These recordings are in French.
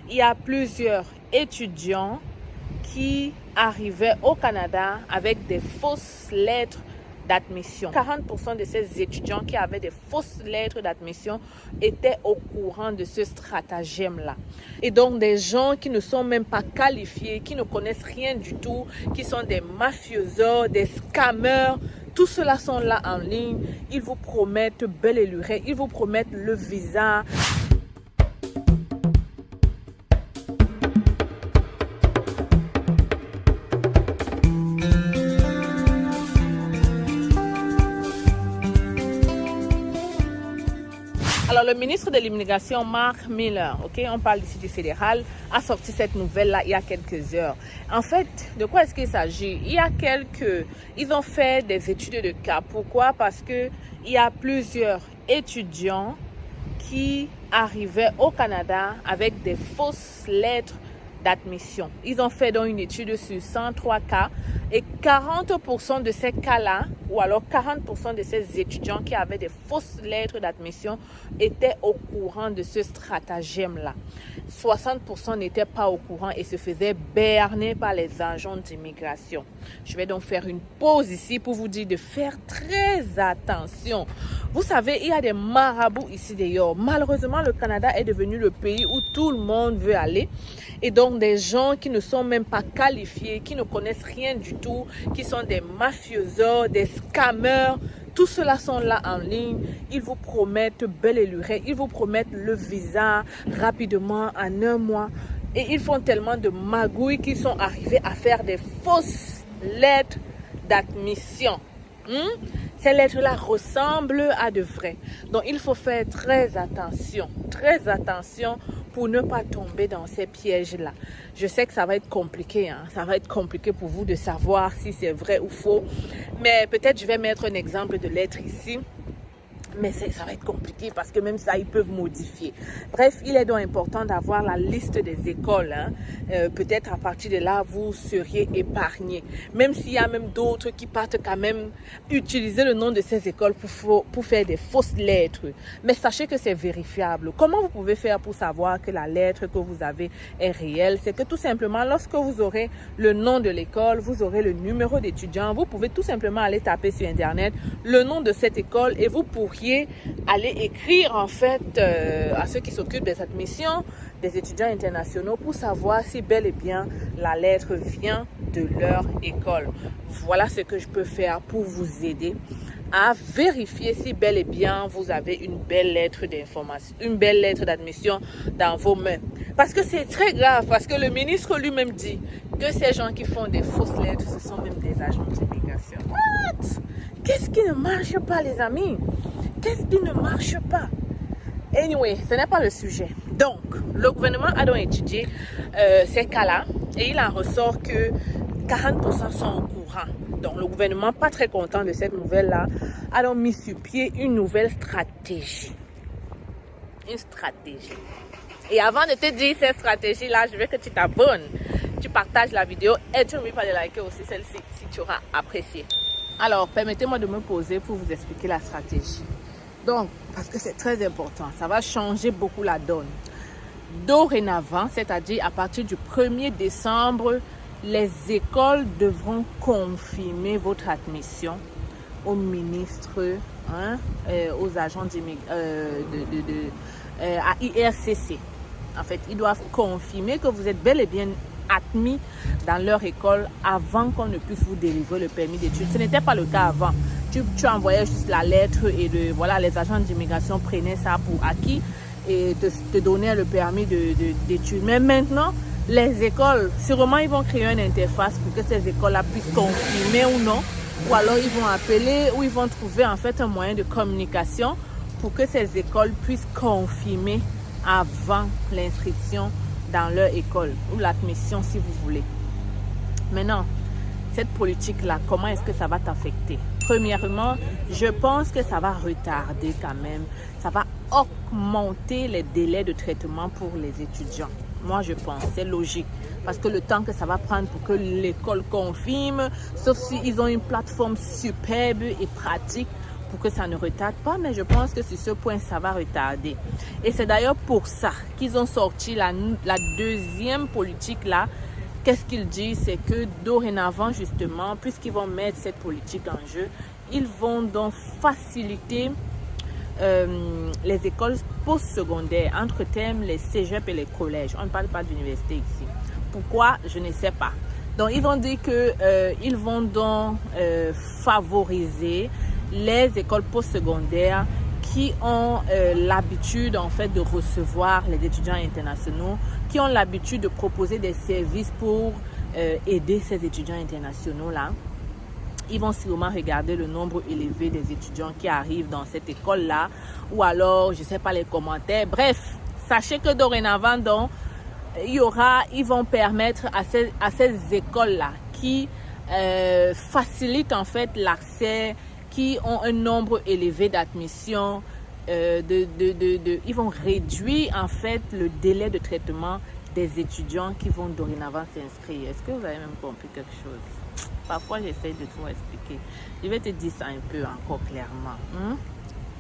il y a plusieurs étudiants qui arrivaient au Canada avec des fausses lettres d'admission. 40% de ces étudiants qui avaient des fausses lettres d'admission étaient au courant de ce stratagème-là. Et donc, des gens qui ne sont même pas qualifiés, qui ne connaissent rien du tout, qui sont des mafiosos, des scammers, tout cela sont là en ligne. Ils vous promettent belle et lurette, ils vous promettent le visa. Alors, le ministre de l'immigration, Mark Miller, on parle ici du fédéral, a sorti cette nouvelle-là il y a quelques heures. En fait, de quoi est-ce qu'il s'agit? Ils ont fait des études de cas. Pourquoi? Parce qu'il y a plusieurs étudiants qui arrivaient au Canada avec des fausses lettres d'admission. Ils ont fait donc une étude sur 103 cas et 40% de ces cas-là, ou alors 40% de ces étudiants qui avaient des fausses lettres d'admission étaient au courant de ce stratagème-là. 60% n'étaient pas au courant et se faisaient berner par les agents d'immigration. Je vais donc faire une pause ici pour vous dire de faire très attention. Vous savez, il y a des marabouts ici d'ailleurs. Malheureusement, le Canada est devenu le pays où tout le monde veut aller. Et donc, des gens qui ne sont même pas qualifiés, qui ne connaissent rien du tout, qui sont des mafiosos, des scammers, tout cela sont là en ligne. Ils vous promettent belle et lurette, ils vous promettent le visa rapidement, en un mois. Et ils font tellement de magouilles qu'ils sont arrivés à faire des fausses lettres d'admission. Ces lettres-là ressemblent à de vraies. Donc, il faut faire très attention pour ne pas tomber dans ces pièges-là. Je sais que ça va être compliqué, ça va être compliqué pour vous de savoir si c'est vrai ou faux. Mais peut-être je vais mettre un exemple de lettre ici. Mais ça va être compliqué parce que même ça, ils peuvent modifier. Bref, il est donc important d'avoir la liste des écoles. Peut-être à partir de là, vous seriez épargné. Même s'il y a même d'autres qui partent quand même utiliser le nom de ces écoles pour faire des fausses lettres. Mais sachez que c'est vérifiable. Comment vous pouvez faire pour savoir que la lettre que vous avez est réelle? C'est que tout simplement, lorsque vous aurez le nom de l'école, vous aurez le numéro d'étudiant, vous pouvez tout simplement aller taper sur Internet le nom de cette école et vous pourriez aller écrire en fait à ceux qui s'occupent des admissions des étudiants internationaux pour savoir si bel et bien la lettre vient de leur école. Voilà ce que je peux faire pour vous aider à vérifier si bel et bien vous avez une belle lettre d'information, une belle lettre d'admission dans vos mains. Parce que c'est très grave, parce que le ministre lui-même dit que ces gens qui font des fausses lettres, ce sont même des agents d'immigration. What? Qu'est-ce qui ne marche pas, les amis? Qu'est-ce qui ne marche pas? Anyway, ce n'est pas le sujet. Donc, le gouvernement a donc étudié ces cas-là et il en ressort que 40% sont au courant. Donc, le gouvernement, pas très content de cette nouvelle-là, a donc mis sur pied une nouvelle stratégie. Une stratégie. Et avant de te dire cette stratégie-là, je veux que tu t'abonnes, tu partages la vidéo et tu n'oublies pas de liker aussi celle-ci si tu auras apprécié. Alors, permettez-moi de me poser pour vous expliquer la stratégie. Donc, parce que c'est très important, ça va changer beaucoup la donne. Dorénavant, c'est-à-dire à partir du 1er décembre, les écoles devront confirmer votre admission au ministre, aux agents à IRCC. En fait, ils doivent confirmer que vous êtes bel et bien admis dans leur école avant qu'on ne puisse vous délivrer le permis d'études. Ce n'était pas le cas avant. Tu envoyais juste la lettre et les agents d'immigration prenaient ça pour acquis et te donnaient le permis d'études. Mais maintenant, les écoles, sûrement ils vont créer une interface pour que ces écoles-là puissent confirmer ou non. Ou alors ils vont appeler ou ils vont trouver en fait un moyen de communication pour que ces écoles puissent confirmer avant l'inscription dans leur école ou l'admission si vous voulez. Maintenant, cette politique-là, comment est-ce que ça va t'affecter? Premièrement, je pense que ça va retarder quand même. Ça va augmenter les délais de traitement pour les étudiants. Moi, je pense, c'est logique. Parce que le temps que ça va prendre pour que l'école confirme, sauf s'ils ont une plateforme superbe et pratique pour que ça ne retarde pas, mais je pense que sur ce point, ça va retarder. Et c'est d'ailleurs pour ça qu'ils ont sorti la deuxième politique là. Qu'est-ce qu'ils disent? C'est que dorénavant, justement, puisqu'ils vont mettre cette politique en jeu, ils vont donc faciliter les écoles postsecondaires, entre thèmes les cégeps et les collèges. On ne parle pas d'université ici. Pourquoi? Je ne sais pas. Donc, ils ont dit qu'ils vont donc favoriser les écoles postsecondaires qui ont l'habitude en fait de recevoir les étudiants internationaux, qui ont l'habitude de proposer des services pour aider ces étudiants internationaux-là. Ils vont sûrement regarder le nombre élevé des étudiants qui arrivent dans cette école-là, ou alors, je ne sais pas, les commentaires. Bref, sachez que dorénavant, donc, ils vont permettre à ces écoles-là qui facilitent en fait l'accès, qui ont un nombre élevé d'admission, ils vont réduire en fait le délai de traitement des étudiants qui vont dorénavant s'inscrire. Est-ce que vous avez même compris quelque chose? Parfois, j'essaie de tout expliquer. Je vais te dire ça un peu encore clairement.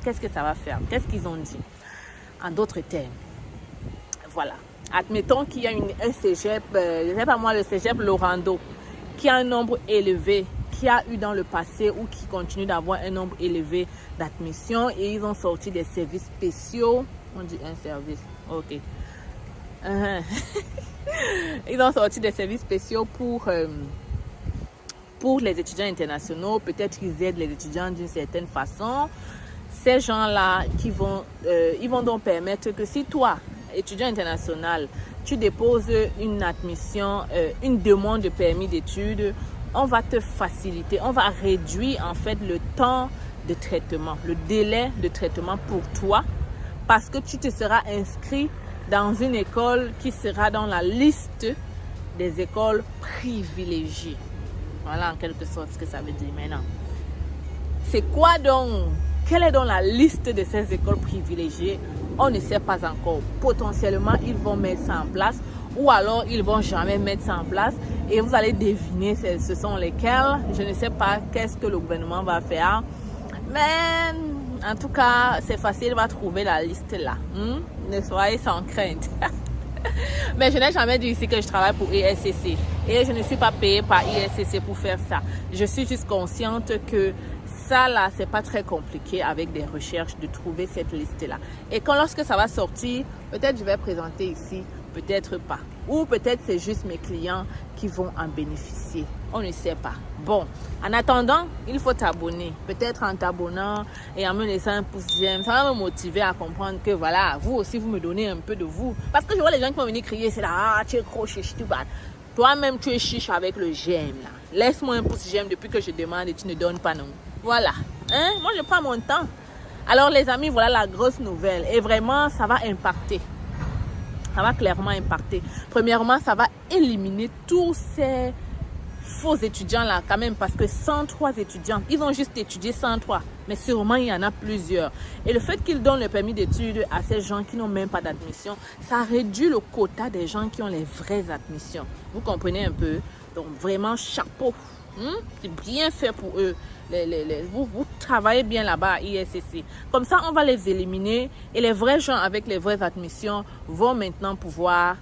Qu'est-ce que ça va faire? Qu'est-ce qu'ils ont dit? En d'autres termes, voilà. Admettons qu'il y a un cégep, je ne sais pas moi, le cégep Lorando, qui a un nombre élevé, qui a eu dans le passé ou qui continue d'avoir un nombre élevé d'admissions, et ils ont sorti des services spéciaux. On dit un service, ok. Ils ont sorti des services spéciaux pour les étudiants internationaux. Peut-être qu'ils aident les étudiants d'une certaine façon. Ces gens-là ils vont donc permettre que si toi, étudiant international, tu déposes une admission, une demande de permis d'études, on va te faciliter, on va réduire en fait le temps de traitement, le délai de traitement pour toi, parce que tu te seras inscrit dans une école qui sera dans la liste des écoles privilégiées. Voilà en quelque sorte ce que ça veut dire maintenant. C'est quoi donc? Quelle est donc la liste de ces écoles privilégiées? On ne sait pas encore. Potentiellement, ils vont mettre ça en place, ou alors ils vont jamais mettre ça en place, et vous allez deviner ce sont lesquels. Je ne sais pas qu'est-ce que le gouvernement va faire, mais en tout cas, c'est facile, il va trouver la liste là. Ne soyez sans crainte. Mais je n'ai jamais dit ici que je travaille pour ISCC, et je ne suis pas payée par ISCC pour faire ça. Je suis juste consciente que ça là, c'est pas très compliqué avec des recherches de trouver cette liste-là. Et lorsque ça va sortir, peut-être je vais présenter ici, peut-être pas. Ou peut-être c'est juste mes clients qui vont en bénéficier. On ne sait pas. Bon, en attendant, il faut t'abonner. Peut-être en t'abonnant et en me laissant un pouce j'aime, ça va me motiver à comprendre que voilà, vous aussi, vous me donnez un peu de vous. Parce que je vois les gens qui vont venir crier, c'est là, ah, tu es gros chiche, tu bats. Toi-même, tu es chiche avec le j'aime là. Laisse-moi un pouce j'aime depuis que je demande et tu ne donnes pas non. Voilà. Moi, je prends mon temps. Alors, les amis, voilà la grosse nouvelle. Et vraiment, ça va impacter. Ça va clairement impacter. Premièrement, ça va éliminer tous ces faux étudiants là quand même, parce que 103 étudiants, ils ont juste étudié 103. Mais sûrement, il y en a plusieurs. Et le fait qu'ils donnent le permis d'études à ces gens qui n'ont même pas d'admission, ça réduit le quota des gens qui ont les vraies admissions. Vous comprenez un peu? Donc, vraiment, chapeau. C'est bien fait pour eux. Vous travaillez bien là-bas à ISCC. Comme ça, on va les éliminer et les vrais gens avec les vraies admissions vont maintenant pouvoir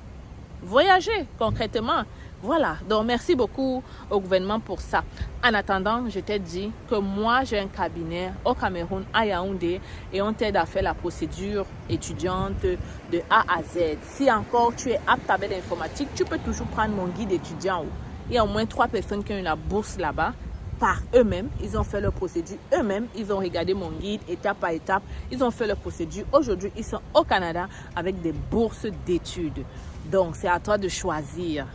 voyager concrètement. Voilà. Donc, merci beaucoup au gouvernement pour ça. En attendant, je t'ai dit que moi, j'ai un cabinet au Cameroun, à Yaoundé, et on t'aide à faire la procédure étudiante de A à Z. Si encore tu es apte avec l'informatique, tu peux toujours prendre mon guide étudiant. Il y a au moins 3 personnes qui ont eu la bourse là-bas par eux-mêmes. Ils ont fait leur procédure eux-mêmes. Ils ont regardé mon guide étape par étape. Ils ont fait leur procédure. Aujourd'hui, ils sont au Canada avec des bourses d'études. Donc, c'est à toi de choisir.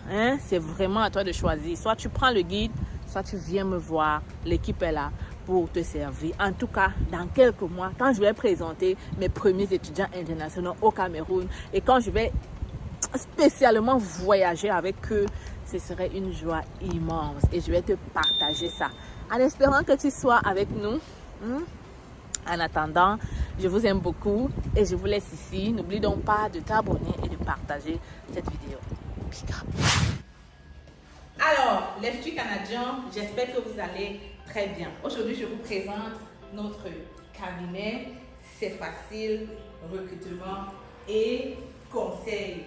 C'est vraiment à toi de choisir. Soit tu prends le guide, soit tu viens me voir. L'équipe est là pour te servir. En tout cas, dans quelques mois, quand je vais présenter mes premiers étudiants internationaux au Cameroun et quand je vais spécialement voyager avec eux, ce serait une joie immense et je vais te partager ça en espérant que tu sois avec nous. En attendant, je vous aime beaucoup et je vous laisse ici. N'oublie donc pas de t'abonner et de partager cette vidéo. Big up. Alors, les futurs Canadiens, j'espère que vous allez très bien. Aujourd'hui, je vous présente notre cabinet. C'est facile, recrutement et conseil.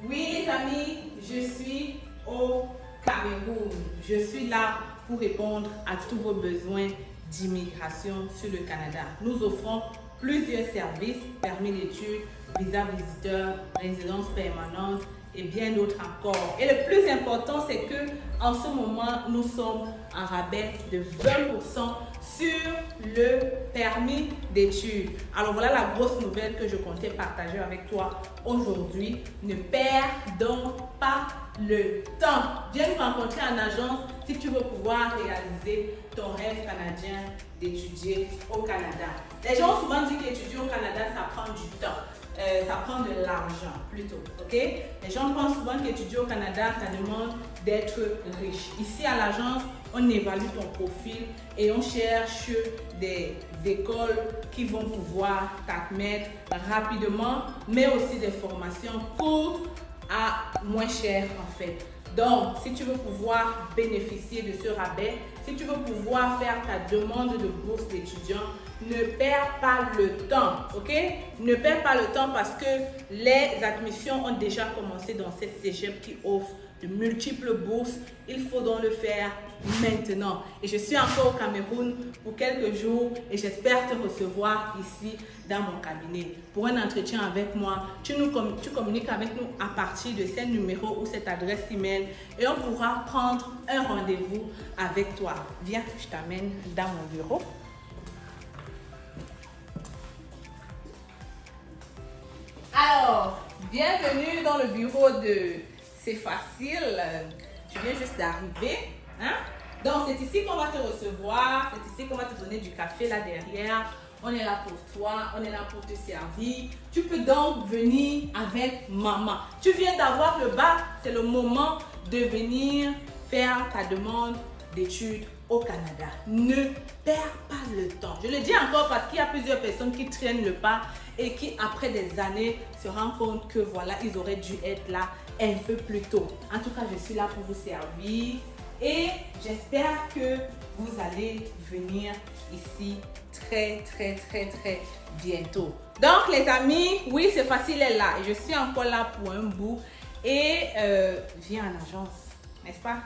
Oui les amis, je suis au Cameroun. Je suis là pour répondre à tous vos besoins d'immigration sur le Canada. Nous offrons plusieurs services, permis d'études, visa visiteur, résidence permanente et bien d'autres encore. Et le plus important, c'est que en ce moment, nous sommes en rabais de 20% sur le permis d'études. Alors voilà la grosse nouvelle que je comptais partager avec toi aujourd'hui. Ne perds donc pas le temps. Viens nous rencontrer en agence si tu veux pouvoir réaliser ton rêve canadien d'étudier au Canada. Les gens ont souvent dit qu'étudier au Canada, ça prend du temps. Ça prend de l'argent plutôt, ok? Les gens pensent souvent qu'étudier au Canada, ça demande d'être riche. Ici à l'agence, on évalue ton profil et on cherche des écoles qui vont pouvoir t'admettre rapidement, mais aussi des formations courtes à moins cher en fait. Donc, si tu veux pouvoir bénéficier de ce rabais, si tu veux pouvoir faire ta demande de bourse d'étudiant, ne perds pas le temps, ok? Ne perds pas le temps parce que les admissions ont déjà commencé dans cette cégep qui offre de multiples bourses. Il faut donc le faire maintenant. Et je suis encore au Cameroun pour quelques jours et j'espère te recevoir ici dans mon cabinet pour un entretien avec moi. Tu communiques avec nous à partir de ce numéro ou cette adresse email et on pourra prendre un rendez-vous avec toi. Viens, je t'amène dans mon bureau. Alors, bienvenue dans le bureau de C'est facile. Tu viens juste d'arriver. Hein? Donc, c'est ici qu'on va te recevoir. C'est ici qu'on va te donner du café là derrière. On est là pour toi. On est là pour te servir. Tu peux donc venir avec maman. Tu viens d'avoir le bac. C'est le moment de venir faire ta demande d'études au Canada. Ne perds pas le temps. Je le dis encore parce qu'il y a plusieurs personnes qui traînent le pas et qui, après des années, se rendent compte que voilà, ils auraient dû être là un peu plus tôt. En tout cas, je suis là pour vous servir et j'espère que vous allez venir ici très bientôt. Donc, les amis, oui, c'est facile, elle est là. Et je suis encore là pour un bout et viens en agence, n'est-ce pas?